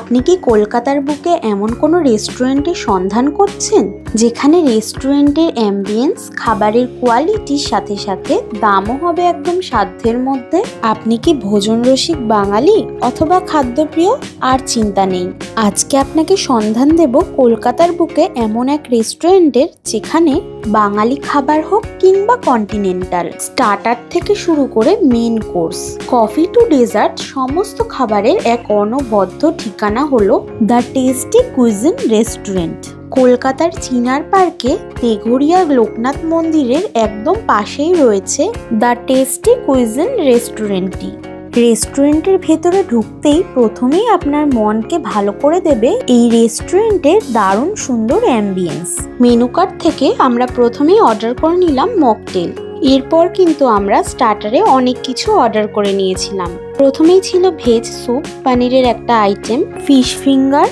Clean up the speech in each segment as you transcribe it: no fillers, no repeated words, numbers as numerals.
আপনি কি কলকাতার বুকে এমন কোনো রেস্টুরেন্টের সন্ধান করছেন যেখানে রেস্টুরেন্টের অ্যাম্বিয়েন্স, খাবারের কোয়ালিটির সাথে সাথে দামও হবে একদম সাধ্যের মধ্যে? আপনি কি ভোজন রসিক বাঙালি অথবা খাদ্যপ্রিয়? আর চিন্তা নেই, আজকে আপনাকে সন্ধান দেব কলকাতার বুকে এমন এক রেস্টুরেন্টের যেখানে বাঙালি খাবার হোক কিংবা কন্টিনেন্টাল, স্টার্টার থেকে শুরু করে main course, coffee to dessert, সমস্ত খাবারের এক অনবদ্য ঠিকানা হলো দ্য টেস্টি কুইজিন রেস্টুরেন্ট। কলকাতার চিনার পার্কে তেঘরিয়া লোকনাথ মন্দিরের একদম পাশেই রয়েছে দ্য টেস্টি কুইজিন রেস্টুরেন্টটি। রেস্টুরেন্টের ভেতরে ঢুকতেই প্রথমেই আপনার মনকে ভালো করে দেবে এই রেস্টুরেন্টের দারুণ সুন্দর অ্যাম্বিয়েন্স। মেনু কার্ড থেকে আমরা প্রথমেই অর্ডার করে নিলাম মকটেল। এরপর কিন্তু আমরা স্টার্টারে অনেক কিছু অর্ডার করে নিয়েছিলাম। প্রথমেই ছিল ভেজ স্যুপ, পনিরের একটা item, fish finger,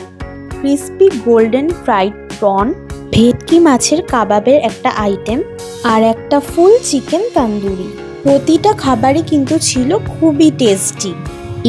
crispy golden fried prawn, ভেটকি মাছের কাবাবের একটা আইটেম, আর একটা ফুল চিকেন তন্দুরি। প্রতিটা খাবারই কিন্তু ছিল খুবই টেস্টি।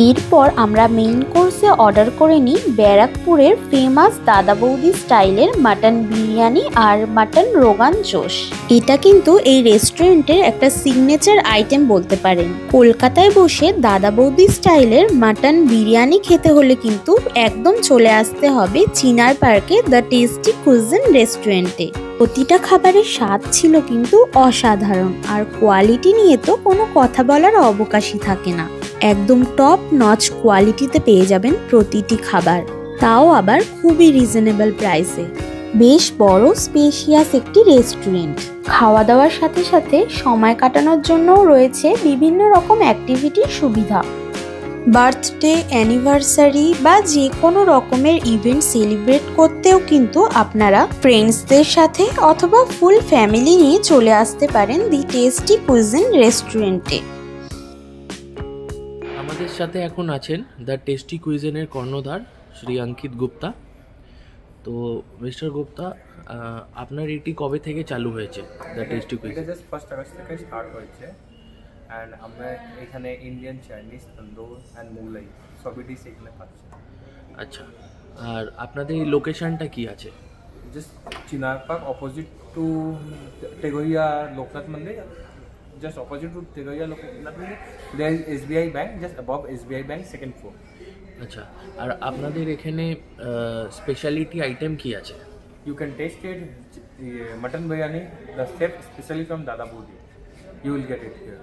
এরপর আমরা মেইন কোর্সে অর্ডার করে নিই ব্যারাকপুরের ফেমাস দাদা বৌদি স্টাইলের মাটন বিরিয়ানি আর মাটন রোগান জোশ। এটা কিন্তু এই রেস্টুরেন্টের একটা সিগনেচার আইটেম বলতে পারেন। কলকাতায় বসে দাদা বৌদি স্টাইলের মাটন বিরিয়ানি খেতে হলে কিন্তু একদম চলে আসতে হবে চিনার পার্কে দ্য টেস্টি কুইজিন রেস্টুরেন্টে। প্রতিটা খাবারের স্বাদ ছিল কিন্তু অসাধারণ, আর কোয়ালিটি নিয়ে তো কোনো কথা বলার অবকাশই থাকে না। একদম টপ নচ কোয়ালিটিতে পেয়ে যাবেন প্রতিটি খাবার, তাও আবার খুবই রিজনেবল প্রাইসে। বেশ বড় স্পেশিয়াস একটি রেস্টুরেন্ট। খাওয়া দাওয়ার সাথে সাথে সময় কাটানোর জন্যও রয়েছে বিভিন্ন রকম অ্যাক্টিভিটির সুবিধা। বার্থডে, অ্যানিভার্সারি বা যে কোনো রকমের ইভেন্ট সেলিব্রেট করতেও কিন্তু আপনারা ফ্রেন্ডসদের সাথে অথবা ফুল ফ্যামিলি নিয়ে চলে আসতে পারেন দি টেস্টি কুইজিন রেস্টুরেন্টে। আমাদের সাথে এখন আছেন দ্য টেস্টি কুইজিনের কর্ণধার শ্রী অঙ্কিত গুপ্তা। তো মিস্টার গুপ্তা, আপনার এটি কবে থেকে চালু হয়েছে দ্য টেস্টি কুইজিন? এটা জাস্ট 1 আগস্ট থেকে স্টার্ট হয়েছে। অ্যান্ড আমরা এখানে Indian, Chinese, tandoor and Mughlai সবই ডিশ এখানে পাচ্ছি। আচ্ছা, আর আপনাদের এই লোকেশনটা কি আছে? Just Chinar park, opposite to Teghoria Loknath মন্দির, just opposite to Tegoria Loknath Mandir. There is SBI Bank, just above SBI Bank, second floor. আচ্ছা, আর আপনাদের এখানে স্পেশালিটি আইটেম কি আছে? You can taste it, mutton biryani, the chef specially from Dada Budi. You will get it here.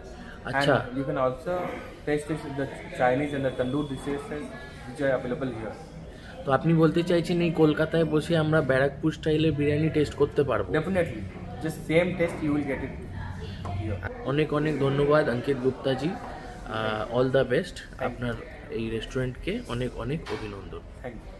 Acha. And you can also taste it, the Chinese and the tandoor dishes which are available here. তো আপনি বলতে চাইছেন এই কলকাতায় বসে আমরা ব্যারাকপুর স্টাইলের biryani test করতে পারবো? Definitely, just same taste you will get it. অনেক অনেক ধন্যবাদ Ankit Gupta ji, all the best. আপনার এই রেস্টুরেন্টকে অনেক অনেক অভিনন্দন। Thank you.